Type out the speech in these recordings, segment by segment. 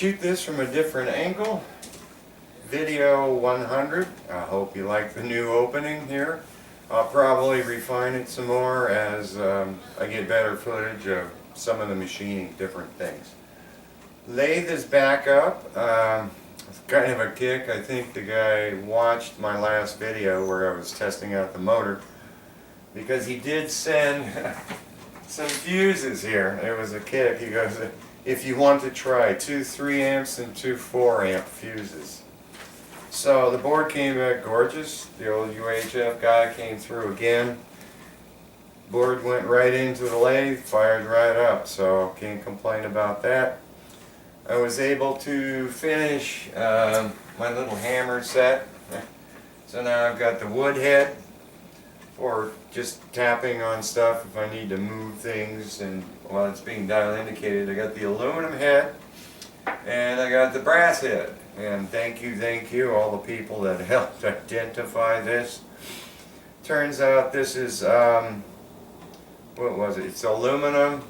shoot this from a different angle. Video 100. I hope you like the new opening here. I'll probably refine it some more as I get better footage of some of the machining different things. Lathe is back up. It's kind of a kick. I think the guy watched my last video where I was testing out the motor, because he did send some fuses here. It was a kick. He goes, if you want to try 2 3 amps and 2 4 amp fuses. So the board came back gorgeous. The old UHF guy came through again. Board went right into the lathe, fired right up, so can't complain about that. I was able to finish my little hammer set. So now I've got the wood head for just tapping on stuff if I need to move things, and while it's being dial indicated. I got the aluminum head and I got the brass head. And thank you all the people that helped identify this. Turns out this is what was it? It's aluminum,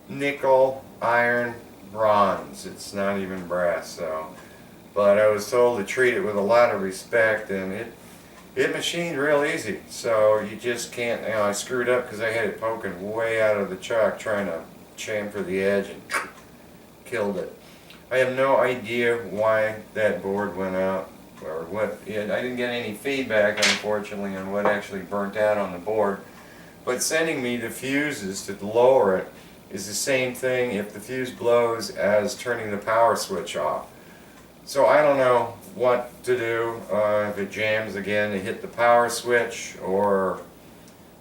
nickel, iron, bronze. It's not even brass. So, but I was told to treat it with a lot of respect, and it machined real easy. So you just can't. You know, I screwed up because I had it poking way out of the chuck trying to chamfer the edge and killed it. I have no idea why that board went out, or what. I didn't get any feedback, unfortunately, on what actually burnt out on the board. But sending me the fuses to lower it is the same thing if the fuse blows as turning the power switch off. So I don't know what to do if it jams again, to hit the power switch or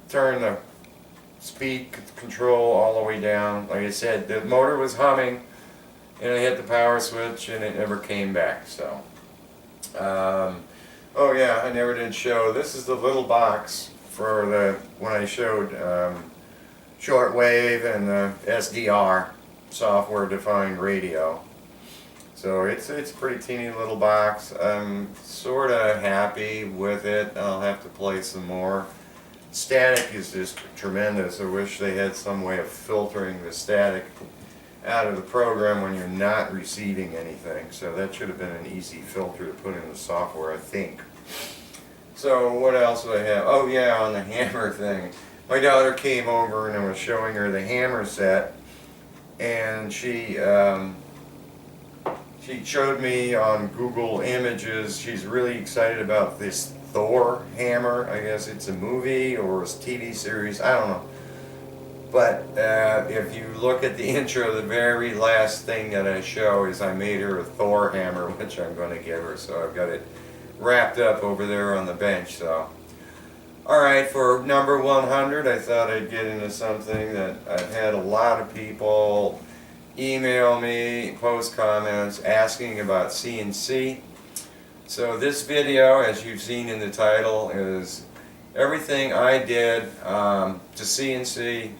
turn the speed control all the way down. Like I said, the motor was humming and I hit the power switch and it never came back. So oh yeah, I never did show, this is the little box for the, when I showed shortwave and the SDR, software defined radio. So it's a pretty teeny little box. I'm sort of happy with it. I'll have to play some more. Static is just tremendous. I wish they had some way of filtering the static out of the program when you're not receiving anything. So that should have been an easy filter to put in the software, I think. So what else do I have? Oh yeah, on the hammer thing. My daughter came over and I was showing her the hammer set, and she showed me on Google Images. She's really excited about this Thor hammer. I guess it's a movie or a TV series, I don't know. But if you look at the intro, the very last thing that I show is I made her a Thor hammer, which I'm going to give her. So I've got it wrapped up over there on the bench. So, alright, for number 100, I thought I'd get into something that I've had a lot of people email me, post comments, asking about CNC. So this video, as you've seen in the title, is everything I did to CNC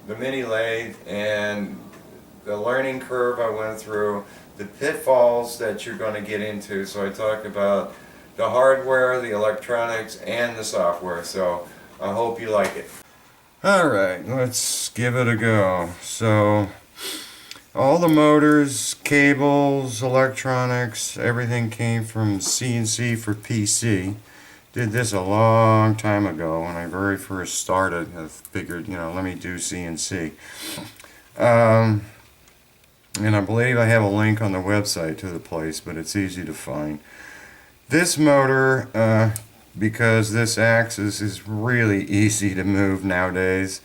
the mini lathe, and the learning curve I went through, the pitfalls that you're going to get into. So I talked about the hardware, the electronics, and the software. So I hope you like it. Alright, let's give it a go. So all the motors, cables, electronics, everything came from CNC for PC. Did this a long time ago when I very first started. I figured, you know, let me do CNC. And I believe I have a link on the website to the place, but it's easy to find. This motor, because this axis is really easy to move nowadays,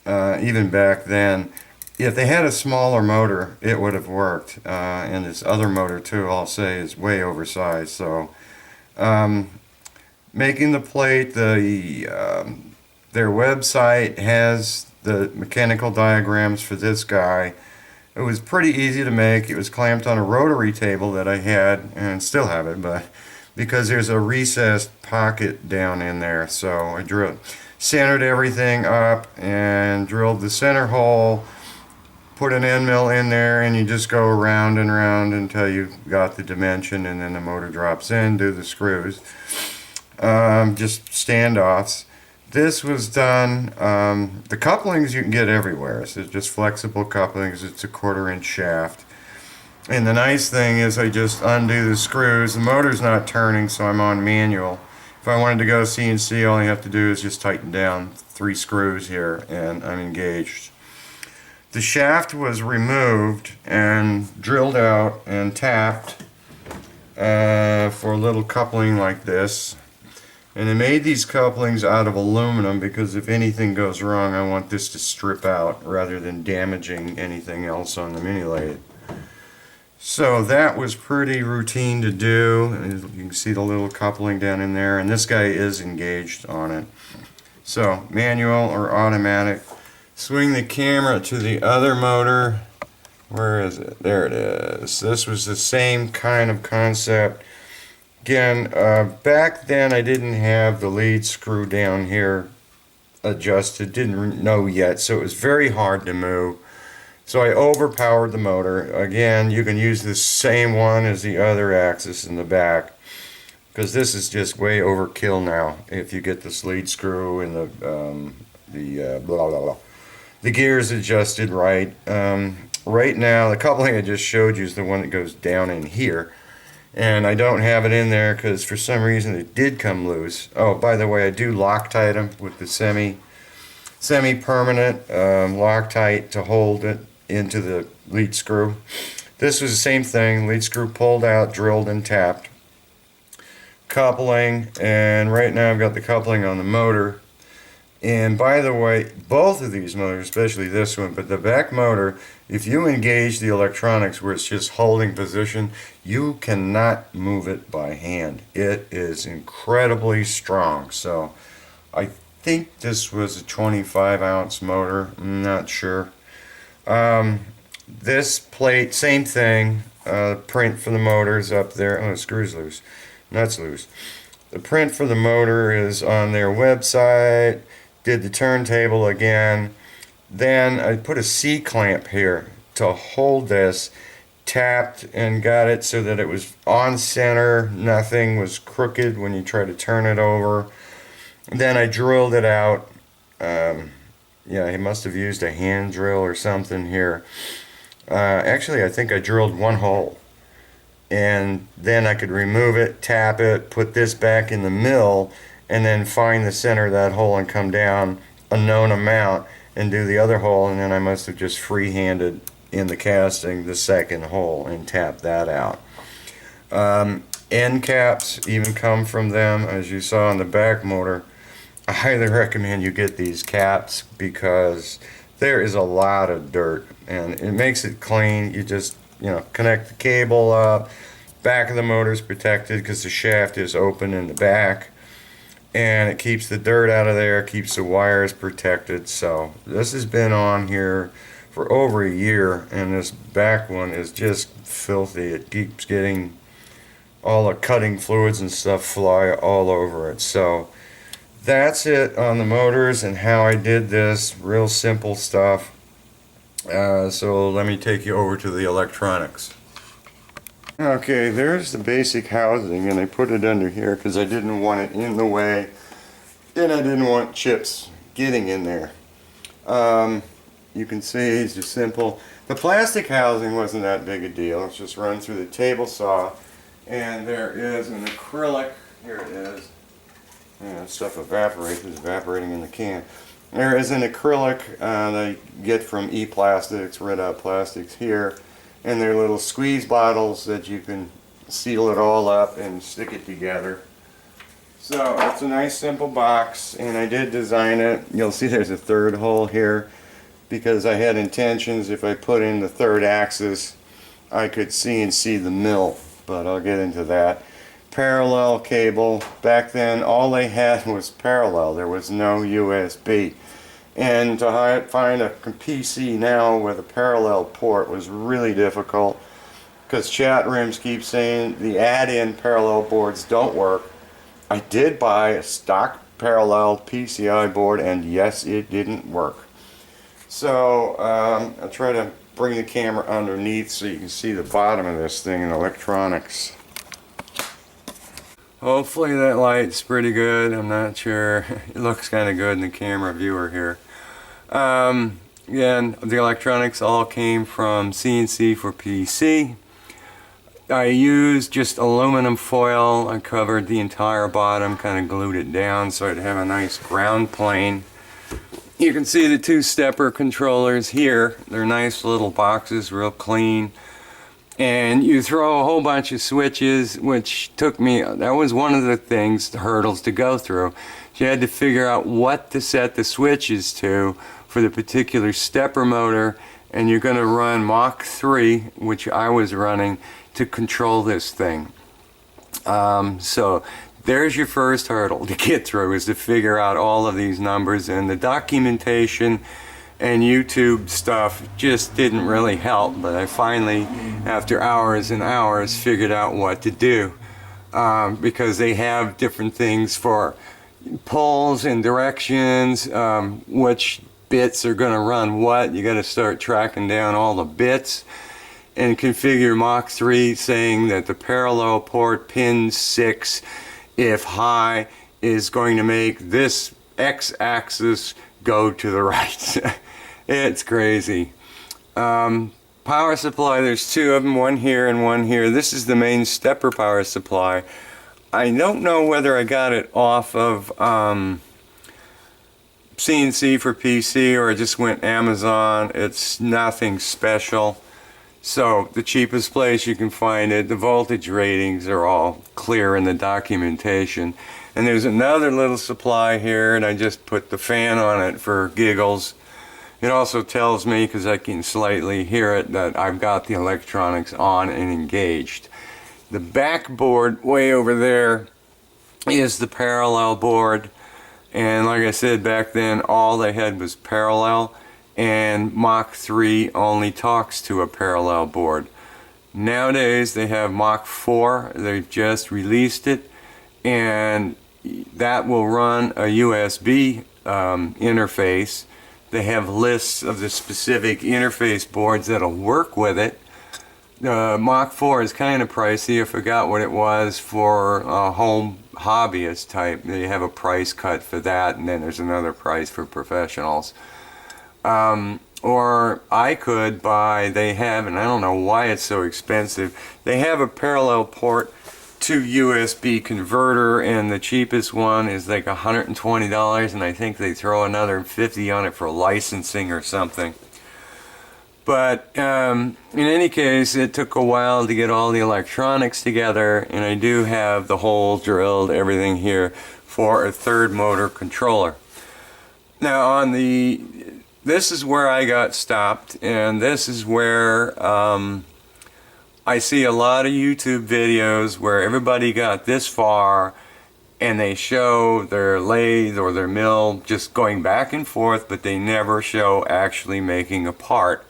even back then, if they had a smaller motor, it would have worked. And this other motor too, I'll say, is way oversized. So making the plate, their website has the mechanical diagrams for this guy. It was pretty easy to make. It was clamped on a rotary table that I had, and still have it, but because there's a recessed pocket down in there. So I centered everything up and drilled the center hole, put an end mill in there, and you just go around and around until you got the dimension, and then the motor drops in, do the screws. Just standoffs. This was done, the couplings you can get everywhere. So it's just flexible couplings. It's a 1/4 inch shaft. And the nice thing is I just undo the screws. The motor's not turning, so I'm on manual. If I wanted to go CNC, all you have to do is just tighten down 3 screws here and I'm engaged. The shaft was removed and drilled out and tapped for a little coupling like this. And I made these couplings out of aluminum because if anything goes wrong, I want this to strip out rather than damaging anything else on the mini lathe. So that was pretty routine to do. And you can see the little coupling down in there, and this guy is engaged on it. So manual or automatic. Swing the camera to the other motor. Where is it? There it is. This was the same kind of concept. Again, back then I didn't have the lead screw down here adjusted, didn't know yet, so it was very hard to move. So I overpowered the motor. Again, you can use the same one as the other axis in the back, because this is just way overkill now if you get this lead screw and the gears adjusted right. Right now, the coupling I just showed you is the one that goes down in here. And I don't have it in there because for some reason it did come loose. Oh, by the way, I do Loctite them with the semi-permanent Loctite to hold it into the lead screw. This was the same thing. Lead screw pulled out, drilled and tapped. Coupling, and right now I've got the coupling on the motor. And by the way, both of these motors, especially this one, but the back motor, if you engage the electronics where it's just holding position, you cannot move it by hand. It is incredibly strong. So I think this was a 25-ounce motor. I'm not sure. This plate, same thing. Print for the motor is up there. Oh, the screw's loose. Nuts loose. The print for the motor is on their website. Did the turntable again. Then I put a C-clamp here to hold this, tapped and got it so that it was on center, nothing was crooked when you try to turn it over. Then I drilled it out. Yeah, he must have used a hand drill or something here. Actually, I think I drilled 1 hole. And then I could remove it, tap it, put this back in the mill, and then find the center of that hole and come down a known amount and do the other hole, and then I must have just free-handed in the casting the second hole and tap that out. End caps even come from them, as you saw on the back motor. I highly recommend you get these caps because there is a lot of dirt and it makes it clean. You just, connect the cable up. Back of the motor is protected because the shaft is open in the back. And it keeps the dirt out of there, keeps the wires protected. So this has been on here for over a year, and this back one is just filthy. It keeps getting all the cutting fluids and stuff fly all over it. So that's it on the motors and how I did this. Real simple stuff. So let me take you over to the electronics. Okay, there's the basic housing, and I put it under here because I didn't want it in the way, and I didn't want chips getting in there. You can see it's just simple. The plastic housing wasn't that big a deal. It's just run through the table saw, and there is an acrylic. Here it is. Stuff evaporates. It's evaporating in the can. There is an acrylic that you get from E-Plastics, Red Out Plastics here. And they're little squeeze bottles that you can seal it all up and stick it together. So it's a nice simple box, and I did design it. You'll see there's a third hole here because I had intentions if I put in the third axis I could CNC the mill, but I'll get into that. Parallel cable. Back then all they had was parallel. There was no USB. And to find a PC now with a parallel port was really difficult because chat rooms keep saying the add-in parallel boards don't work. I did buy a stock parallel PCI board, and yes, it didn't work. So I'll try to bring the camera underneath so you can see the bottom of this thing in electronics. Hopefully that light's pretty good. I'm not sure. It looks kind of good in the camera viewer here. Again, the electronics all came from CNC for PC. I used just aluminum foil. I covered the entire bottom, kind of glued it down so it'd have a nice ground plane. You can see the two stepper controllers here. They're nice little boxes, real clean. And you throw a whole bunch of switches, which took me, that was one of the things, the hurdles to go through. You had to figure out what to set the switches to for the particular stepper motor, and you're going to run Mach 3, which I was running, to control this thing. So there's your first hurdle to get through, is to figure out all of these numbers, and the documentation and YouTube stuff just didn't really help, but I finally, after hours and hours, figured out what to do, because they have different things for pulls and directions, which bits are going to run what. You got to start tracking down all the bits and configure Mach 3, saying that the parallel port pin 6, if high, is going to make this x-axis go to the right. It's crazy. Power supply, there's two of them, one here and one here. This is the main stepper power supply. I don't know whether I got it off of CNC for PC or I just went Amazon. It's nothing special. So the cheapest place you can find it, the voltage ratings are all clear in the documentation. And there's another little supply here, and I just put the fan on it for giggles. It also tells me, because I can slightly hear it, that I've got the electronics on and engaged. The back board way over there is the parallel board, and like I said back then, all they had was parallel, and Mach 3 only talks to a parallel board. Nowadays they have Mach 4, they've just released it, and that will run a USB interface. They have lists of the specific interface boards that'll work with it. Mach 4 is kind of pricey. I forgot what it was for a home hobbyist type. They have a price cut for that, and then there's another price for professionals. Or I could buy, they have, and I don't know why it's so expensive, they have a parallel port to USB converter, and the cheapest one is like $120, and I think they throw another $50 on it for licensing or something. But in any case, it took a while to get all the electronics together, and I do have the hole drilled, everything here, for a third motor controller. Now on the, this is where I got stopped, and this is where I see a lot of YouTube videos where everybody got this far and they show their lathe or their mill just going back and forth, but they never show actually making a part.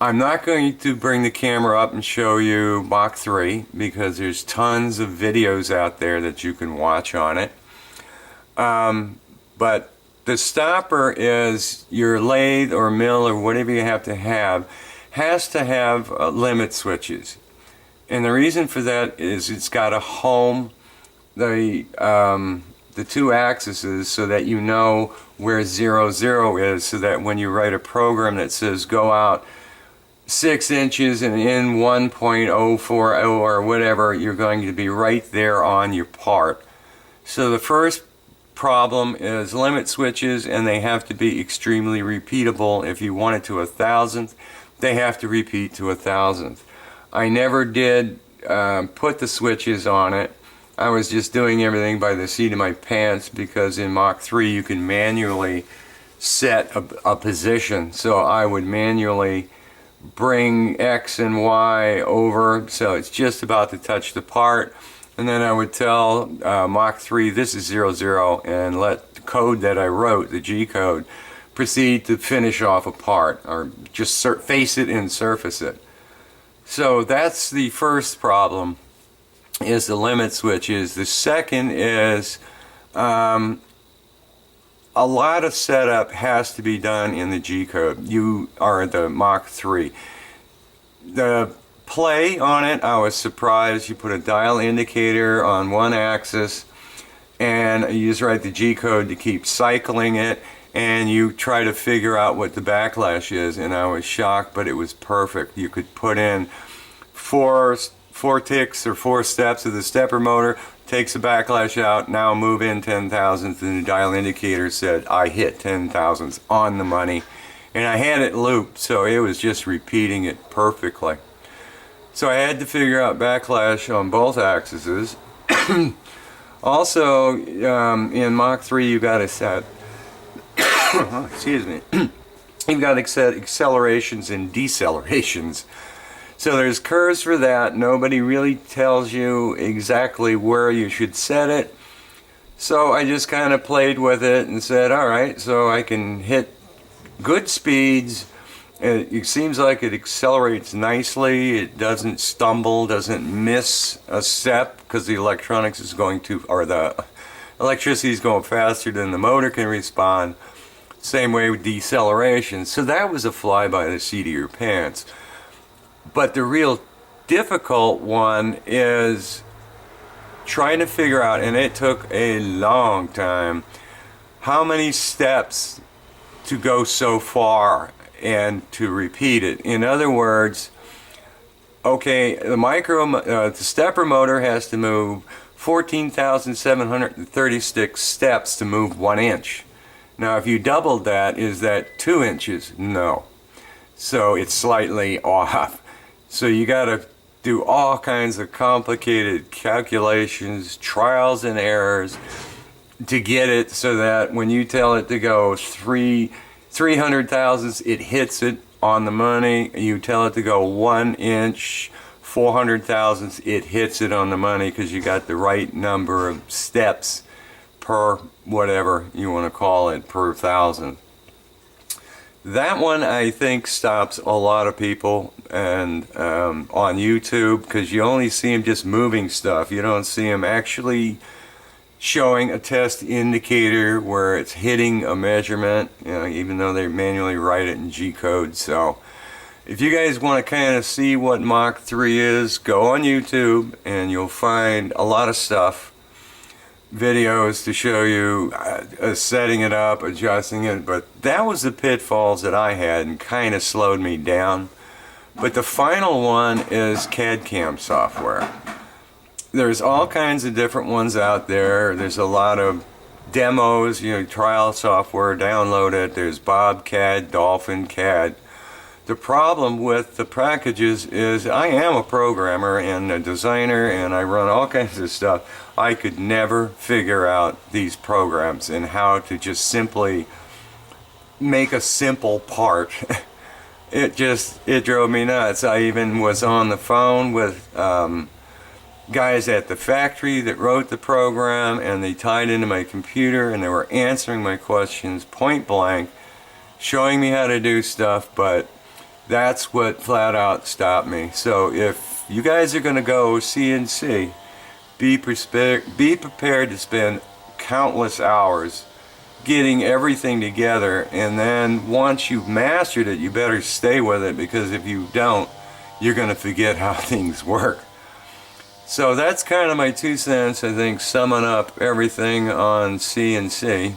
I'm not going to bring the camera up and show you Mach 3 because there's tons of videos out there that you can watch on it. But the stopper is your lathe or mill or whatever you have to have has to have limit switches. And the reason for that is it's got to home the two axes so that you know where 0, 0 is, so that when you write a program that says go out 6 inches and in 1.040 or whatever, you're going to be right there on your part. So the first problem is limit switches, and they have to be extremely repeatable. If you want it to 1,000th, they have to repeat to 1,000th. I never did put the switches on it. I was just doing everything by the seat of my pants, because in Mach 3 you can manually set a position. So I would manually bring X and Y over so it's just about to touch the part, and then I would tell Mach 3 this is 0, 0, and let the code that I wrote, the G code, proceed to finish off a part, or just face it and surface it. So that's the first problem, is the limit switches. The second is a lot of setup has to be done in the G code. You are the Mach 3. The play on it, I was surprised. You put a dial indicator on one axis, and you just write the G code to keep cycling it, and you try to figure out what the backlash is, and I was shocked, but it was perfect. You could put in four 4 ticks or 4 steps of the stepper motor, takes the backlash out, now move in 10 thousandths, and the dial indicator said I hit 10 thousandths on the money. And I had it looped, so it was just repeating it perfectly. So I had to figure out backlash on both axes. Also, in Mach 3 you got to set, excuse me, you've got to set accelerations and decelerations. So there's curves for that. Nobody really tells you exactly where you should set it. So I just kind of played with it and said, alright, so I can hit good speeds. It seems like it accelerates nicely. It doesn't stumble, doesn't miss a step because the electronics is going to, or the electricity is going faster than the motor can respond. Same way with deceleration. So that was a fly by the seat of your pants. But the real difficult one is trying to figure out, and it took a long time, how many steps to go so far and to repeat it. In other words, okay, the stepper motor has to move 14,736 steps to move 1 inch. Now if you doubled that, is that 2 inches? No. So it's slightly off. So you got to do all kinds of complicated calculations, trials and errors to get it so that when you tell it to go 300 thousandths, it hits it on the money. You tell it to go 1 inch, 400 thousandths, it hits it on the money because you got the right number of steps per whatever you want to call it, per thousand. That one I think stops a lot of people and on YouTube, because you only see them just moving stuff. You don't see them actually showing a test indicator where it's hitting a measurement, you know, even though they manually write it in G-code. So if you guys want to kind of see what Mach 3 is, go on YouTube and you'll find a lot of stuff, videos to show you setting it up, adjusting it. But that was the pitfalls that I had and kind of slowed me down. But the final one is CAD/CAM software. There's all kinds of different ones out there. There's a lot of demos, you know, trial software, download it. There's BobCAD, Dolphin CAD. The problem with the packages is I am a programmer and a designer and I run all kinds of stuff. I could never figure out these programs and how to just simply make a simple part. It drove me nuts. I even was on the phone with guys at the factory that wrote the program, and they tied into my computer and they were answering my questions point blank, showing me how to do stuff, but that's what flat out stopped me. So if you guys are going to go CNC, be prepared to spend countless hours getting everything together, and then once you've mastered it, you better stay with it, because if you don't, you're going to forget how things work. So that's kind of my 2 cents, I think, summing up everything on CNC.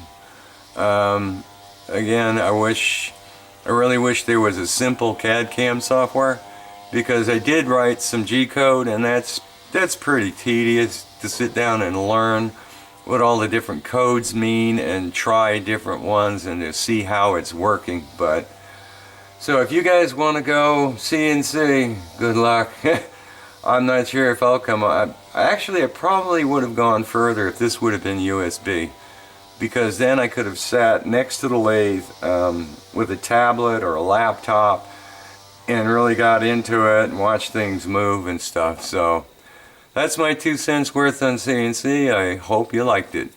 Again, I really wish there was a simple CAD/CAM software, because I did write some G-code, and that's pretty tedious to sit down and learn what all the different codes mean and try different ones and to see how it's working. But so if you guys want to go CNC, good luck. I'm not sure if I'll come on. Actually, I probably would have gone further if this would have been USB, because then I could have sat next to the lathe with a tablet or a laptop and really got into it and watched things move and stuff. So that's my 2 cents worth on CNC. I hope you liked it.